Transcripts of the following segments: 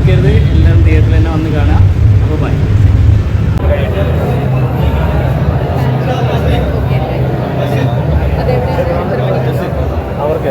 മിസ്സാക്കരുത്. എല്ലാവരും തിയേറ്ററിൽ തന്നെ വന്ന് കാണാം. അപ്പോൾ ബൈ. അവർക്ക്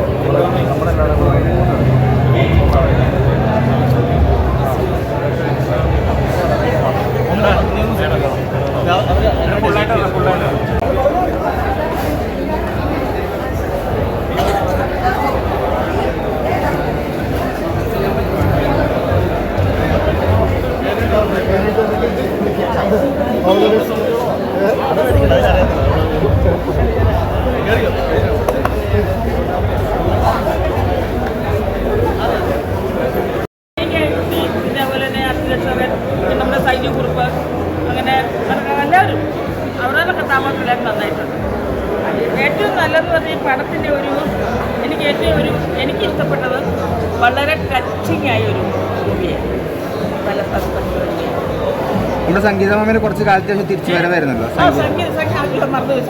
ഇതേപോലെ തന്നെ അർജുനക്ഷകൻ, നമ്മുടെ സൈന്യ കുറിപ്പ്, അങ്ങനെ എല്ലാവരും അവരുടെ കഥാപാത്രമെല്ലാം നന്നായിട്ടുണ്ട്. ഏറ്റവും നല്ലതെന്ന് പറഞ്ഞാൽ ഈ പടത്തിൻ്റെ എനിക്ക് ഇഷ്ടപ്പെട്ടത് വളരെ ടച്ചിങ് ആയ ഒരു മൂവിയാണ്. നല്ല സസ്പെൻസ്. നമ്മുടെ സംഗീതമാമിന് കുറച്ച് കാലത്ത് ശേഷം തിരിച്ചു വരവായിരുന്നല്ലോ.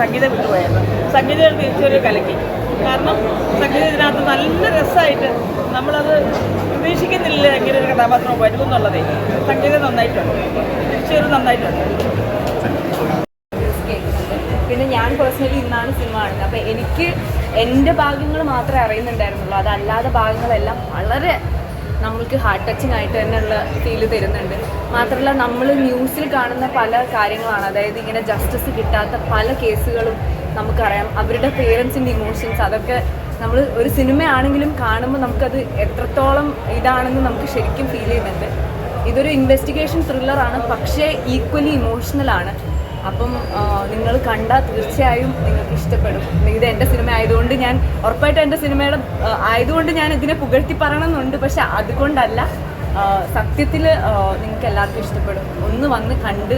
സംഗീതം വിട്ടുപോയായിരുന്നു. സംഗീതം തിരിച്ചൊരു കലക്കി. കാരണം സംഗീതം ഇതിനകത്ത് നല്ല രസമായിട്ട് നമ്മളത് പ്രതീക്ഷിക്കുന്നില്ല എങ്ങനെ ഒരു കഥാപാത്രം വരുമെന്നുള്ളതേ. സംഗീതം നന്നായിട്ടുണ്ട്, തിരിച്ചൊരു നന്നായിട്ടുണ്ട്. പിന്നെ ഞാൻ പേഴ്സണലി ഇന്നാണ് സിനിമ കാണുന്നത്. അപ്പോൾ എനിക്ക് എൻ്റെ ഭാഗങ്ങൾ മാത്രമേ അറിയുന്നുണ്ടായിരുന്നുള്ളൂ. അതല്ലാതെ ഭാഗങ്ങളെല്ലാം വളരെ നമ്മൾക്ക് ഹാർട്ട് ടച്ചിങ് ആയിട്ട് തന്നെയുള്ള ഫീല് തരുന്നുണ്ട്. മാത്രമല്ല നമ്മൾ ന്യൂസിൽ കാണുന്ന പല കാര്യങ്ങളാണ്, അതായത് ഇങ്ങനെ ജസ്റ്റിസ് കിട്ടാത്ത പല കേസുകളും നമുക്കറിയാം. അവരുടെ പേരൻസിൻ്റെ ഇമോഷൻസ്, അതൊക്കെ നമ്മൾ ഒരു സിനിമയാണെങ്കിലും കാണുമ്പോൾ നമുക്കത് എത്രത്തോളം ഇതാണെന്ന് നമുക്ക് ശരിക്കും ഫീൽ ചെയ്യുന്നുണ്ട്. ഇതൊരു ഇൻവെസ്റ്റിഗേഷൻ ത്രില്ലറാണ്, പക്ഷേ ഈക്വലി ഇമോഷണലാണ്. അപ്പം നിങ്ങൾ കണ്ടാൽ തീർച്ചയായും നിങ്ങൾക്ക് ഇഷ്ടപ്പെടും. ഇത് എൻ്റെ സിനിമ ആയതുകൊണ്ട് ഞാൻ ഉറപ്പായിട്ടും എൻ്റെ സിനിമയുടെ ആയതുകൊണ്ട് ഞാൻ ഇതിനെ പുകഴ്ത്തി പറയണമെന്നുണ്ട്. പക്ഷെ അതുകൊണ്ടല്ല, സത്യത്തിൽ നിങ്ങൾക്ക് എല്ലാവർക്കും ഇഷ്ടപ്പെടും. ഒന്ന് വന്ന് കണ്ട്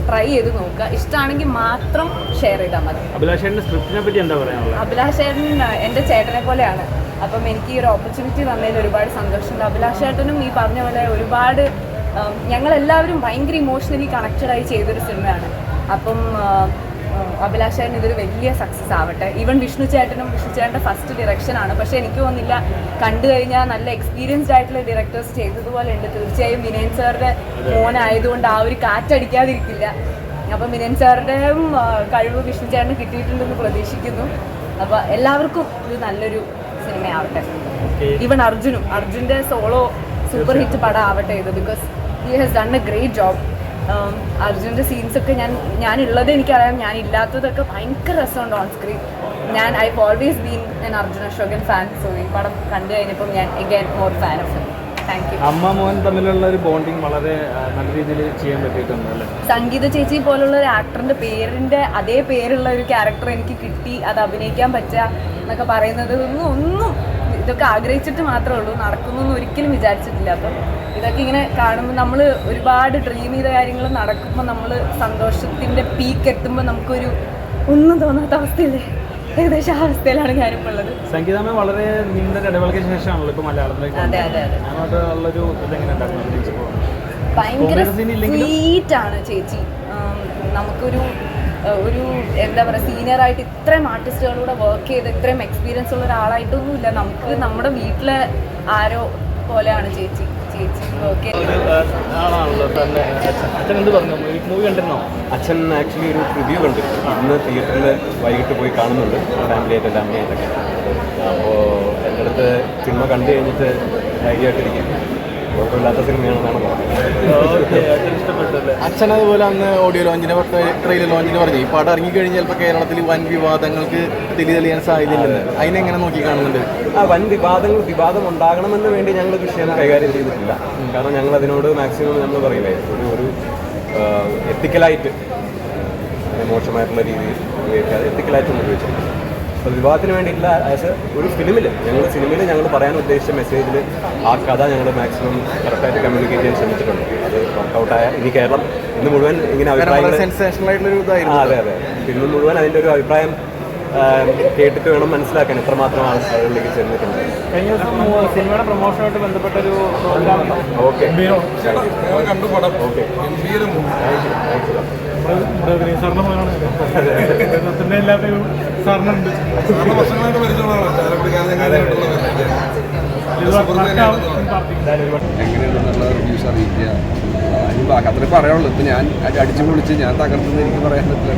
ട്രൈ ചെയ്ത് നോക്കുക. ഇഷ്ടമാണെങ്കിൽ മാത്രം ഷെയർ ചെയ്താൽ മതി. അഭിലാഷേട്ടൻ്റെ സ്ക്രിപ്റ്റിനെ പറ്റി എന്താ പറയാനുള്ളത്? അഭിലാഷേട്ടൻ എൻ്റെ ചേട്ടനെ പോലെയാണ്. അപ്പം എനിക്ക് ഈ ഒരു ഓപ്പർച്യൂണിറ്റി തന്നതിൽ ഒരുപാട് സന്തോഷമുണ്ട്. അഭിലാഷേട്ടനും ഈ പറഞ്ഞ പോലെ ഒരുപാട് ഞങ്ങളെല്ലാവരും ഭയങ്കര ഇമോഷണലി കണക്റ്റഡായി ചെയ്തൊരു സിനിമയാണ്. അപ്പം അഭിലാഷേട്ടൻ ഇതൊരു വലിയ സക്സസ് ആവട്ടെ. ഈവൻ വിഷ്ണു ചേട്ടൻ്റെ ഫസ്റ്റ് ഡിറക്ഷനാണ്. പക്ഷേ എനിക്ക് തോന്നുന്നില്ല, കണ്ടു കഴിഞ്ഞാൽ നല്ല എക്സ്പീരിയൻസ്ഡ് ആയിട്ടുള്ള ഡയറക്ടേഴ്സ് ചെയ്തതുപോലെ ഉണ്ട്. തീർച്ചയായും വിനയൻ സാറിൻ്റെ മോനായതുകൊണ്ട് ആ ഒരു കാറ്റടിക്കാതിരിക്കില്ല. അപ്പം വിനയൻ സാറുടെയും കഴിവ് വിഷ്ണു ചേട്ടന് കിട്ടിയിട്ടുണ്ടെന്ന് പ്രതീക്ഷിക്കുന്നു. അപ്പോൾ എല്ലാവർക്കും ഇത് നല്ലൊരു സിനിമയാവട്ടെ. ഈവൻ അർജുൻ്റെ സോളോ സൂപ്പർ ഹിറ്റ് പടം ആവട്ടെ ഇത്. Because he has done A great job. അർജുൻ്റെ സീൻസൊക്കെ ഞാനുള്ളത് എനിക്കറിയാം, ഞാനില്ലാത്തതൊക്കെ ഭയങ്കര രസമുണ്ട് on screen. I always been N Arjun Ashokan fan. So ഈ പടം കണ്ടു കഴിഞ്ഞപ്പോൾ ഞാൻ again more fan of him. Thank you. അമ്മ മോൻ തമ്മിലുള്ള ഒരു ബോണ്ടിങ് വളരെ നല്ല രീതിയിൽ ചെയ്യാൻ പറ്റിയിട്ടുണ്ട് അല്ലേ? സംഗീത ചേച്ചി പോലുള്ള ഒരു ആക്ടറിൻ്റെ പേരിൻ്റെ അതേ പേരുള്ള ഒരു ക്യാരക്ടർ എനിക്ക് കിട്ടി, അത് അഭിനയിക്കാൻ പറ്റുക എന്നൊക്കെ പറയുന്നത് ഒന്നും ഇതൊക്കെ ആഗ്രഹിച്ചിട്ട് മാത്രമേ ഉള്ളൂ, നടക്കുന്നൊന്നും ഒരിക്കലും വിചാരിച്ചിട്ടില്ല. അപ്പം ഇതൊക്കെ ഇങ്ങനെ കാണുമ്പോൾ നമ്മൾ ഒരുപാട് ഡ്രീം ചെയ്ത കാര്യങ്ങൾ നടക്കുമ്പോൾ നമ്മൾ സന്തോഷത്തിൻ്റെ പീക്ക് എത്തുമ്പോൾ നമുക്കൊരു ഒന്നും തോന്നാത്ത അവസ്ഥയില്ലേ, ഏകദേശം ആ അവസ്ഥയിലാണ് ഞാനിപ്പോൾ ഉള്ളത്. സംഗീതമേ വളരെ നീണ്ട ഇടവേളയ്ക്ക് ശേഷമാണല്ലോ ഇപ്പോൾ മലയാളത്തിലേക്ക്. അതെ അങ്ങോട്ടുള്ളൊരു ഇതെങ്ങനെ ഉണ്ടായിരുന്നു? ഭയങ്കര സ്വീറ്റാണ് ചേച്ചി. നമുക്കൊരു എന്താ പറയുക, സീനിയറായിട്ട് ഇത്രയും ആർട്ടിസ്റ്റുകളൂടെ വർക്ക് ചെയ്ത് ഇത്രയും എക്സ്പീരിയൻസ് ഉള്ള ഒരാളായിട്ടൊന്നുമില്ല. നമുക്ക് നമ്മുടെ വീട്ടിലെ ആരോ പോലെയാണ് ചേച്ചി വർക്ക് ചെയ്തത്. അച്ഛൻ ആക്ച്വലി ഒരു റിവ്യൂ കണ്ടു. ഇന്ന് തിയേറ്ററിൽ വൈകിട്ട് പോയി കാണുന്നുണ്ട് ഫാമിലിയായിട്ട് അമ്മയായിട്ടൊക്കെ. അപ്പോൾ എൻ്റെ അടുത്ത് സിനിമ കണ്ടു കഴിഞ്ഞിട്ട് ധൈര്യമായിട്ടിരിക്കും, കുഴപ്പമില്ലാത്ത സിനിമയാണെന്നാണ് പറഞ്ഞത്. അച്ഛൻ അതുപോലെ അന്ന് ഓഡിയോ ലോഞ്ചിനെ ട്രെയിലർ ലോഞ്ചിന് പറഞ്ഞു ഈ പടം ഇറങ്ങിക്കഴിഞ്ഞാൽ ചിലപ്പോൾ കേരളത്തിൽ വൻ വിവാദങ്ങൾക്ക് തെളിയാൻ സാധ്യതയില്ലെന്ന്. അതിനെങ്ങനെ നോക്കി കാണുന്നുണ്ട്? വൻ വിവാദം ഉണ്ടാകണമെന്ന് വേണ്ടി ഞങ്ങൾ വിഷയം കൈകാര്യം ചെയ്തിട്ടില്ല. കാരണം ഞങ്ങൾ അതിനോട് മാക്സിമം നമ്മൾ പറയില്ലേ, ഒരു എത്തിക്കലായിട്ട്, മോശമായിട്ടുള്ള രീതിയിൽ ഉപയോഗിക്കാതെ എത്തിക്കലായിട്ട് ഉപയോഗിച്ചിട്ടുണ്ട്. അപ്പോൾ വിവാഹത്തിന് വേണ്ടിയിട്ടില്ല. ആസ് ഒരു സിനിമയിൽ ഞങ്ങൾ പറയാൻ ഉദ്ദേശിച്ച മെസ്സേജിൽ ആ കഥ ഞങ്ങൾ മാക്സിമം കറക്റ്റായിട്ട് കമ്മ്യൂണിക്കേറ്റ് ചെയ്യാൻ ശ്രമിച്ചിട്ടുണ്ട്. അത് വർക്കൗട്ടായ ഇനി കേരളം ഇന്ന് മുഴുവൻ ഇങ്ങനെ അഭിപ്രായം സെൻസേഷണലായിട്ടുള്ളൊരു ഇതായിരുന്നു. അതെ ഇന്ന് മുഴുവൻ അതിൻ്റെ ഒരു അഭിപ്രായം കേട്ടിട്ട് വേണം മനസ്സിലാക്കാൻ എത്രമാത്രം ആളുകളിലേക്ക് ചെന്നിട്ടുണ്ട്. കഴിഞ്ഞ ദിവസം സിനിമയുടെ പ്രൊമോഷനുമായിട്ട് ബന്ധപ്പെട്ടൊരു പ്രോഗ്രാം. ഓക്കെ സാറിന്റെ മോനാണ് എല്ലാവരും സാറിനുണ്ട്. എങ്ങനെയുണ്ടെന്നുള്ള റിവ്യൂസ് സന്തോഷം അറിയിക്കുക. അതിന് ബാക്കി അത്രേ പറയാനുള്ളൂ. ഇപ്പം ഞാൻ അടിച്ചു പൊളിച്ച് ഞാൻ തകർത്തെന്ന് എനിക്ക് പറയാൻ പറ്റില്ല.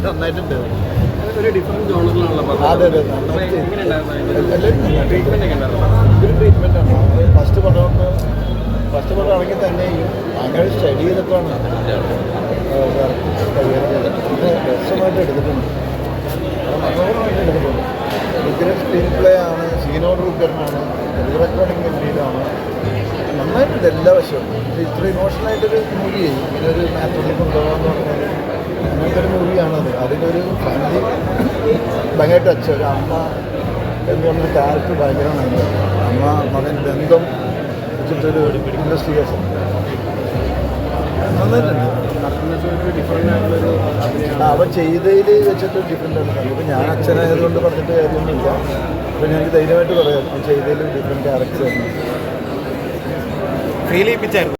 നന്നായിട്ടുണ്ട്. ഒരു ഡിഫറെൻറ്റ് ജോണറിലാണല്ലോ. അതെ അതെ ഒരു ട്രീറ്റ്മെൻറ്റാണ്. ഫസ്റ്റ് പടം ഇറങ്ങി തന്നെ ഭയങ്കര സ്റ്റഡി ചെയ്തിട്ടാണ് കൈകാര്യം ചെയ്തത്. പിന്നെ രസമായിട്ട് എടുത്തിട്ടുണ്ട്, മനോഹരമായിട്ട് എടുത്തിട്ടുണ്ട്. ഉഗ്രൻ സ്ക്രീൻ പ്ലേ ആണ്, സീനോട് ഉഗ്രനാണ്, റെക്കോർഡിങ് ഗംഭീരമാണ്, നന്നായിട്ടുണ്ട് എല്ലാ വശവും. ഇത്ര ഇമോഷണലായിട്ടൊരു മൂവി ഇങ്ങനെ ഒരു നാച്ചുറലി കൊണ്ടുപോകാമെന്ന് പറഞ്ഞാൽ അങ്ങനത്തെ ഒരു മൂവിയാണത്. അതിനൊരു ഫാമിലി ഭയങ്കര ടച്ച്, ഒരു അമ്മ എന്ന് പറഞ്ഞൊരു ക്യാരക്ടർ ഭയങ്കരമാണ്. അമ്മ മകൻ ബന്ധം വെച്ചിട്ടൊരു ഇൻവെസ്റ്റിഗേഷൻ നന്നായിട്ടുണ്ട്. അവൻ ചെയ്തതിൽ വെച്ചിട്ട് ഡിഫറെൻ്റ് ആണ്. ഇപ്പം ഞാൻ അച്ഛനായതുകൊണ്ട് പറഞ്ഞിട്ട് കാര്യമൊന്നുമില്ല. അപ്പം ഞങ്ങൾക്ക് ധൈര്യമായിട്ട് പറയാം അവൻ ചെയ്തതിൽ ഡിഫറെൻറ്റ് ക്യാരക്ടർ ഫീൽ ചെയ്യിപ്പിച്ചായിരുന്നു.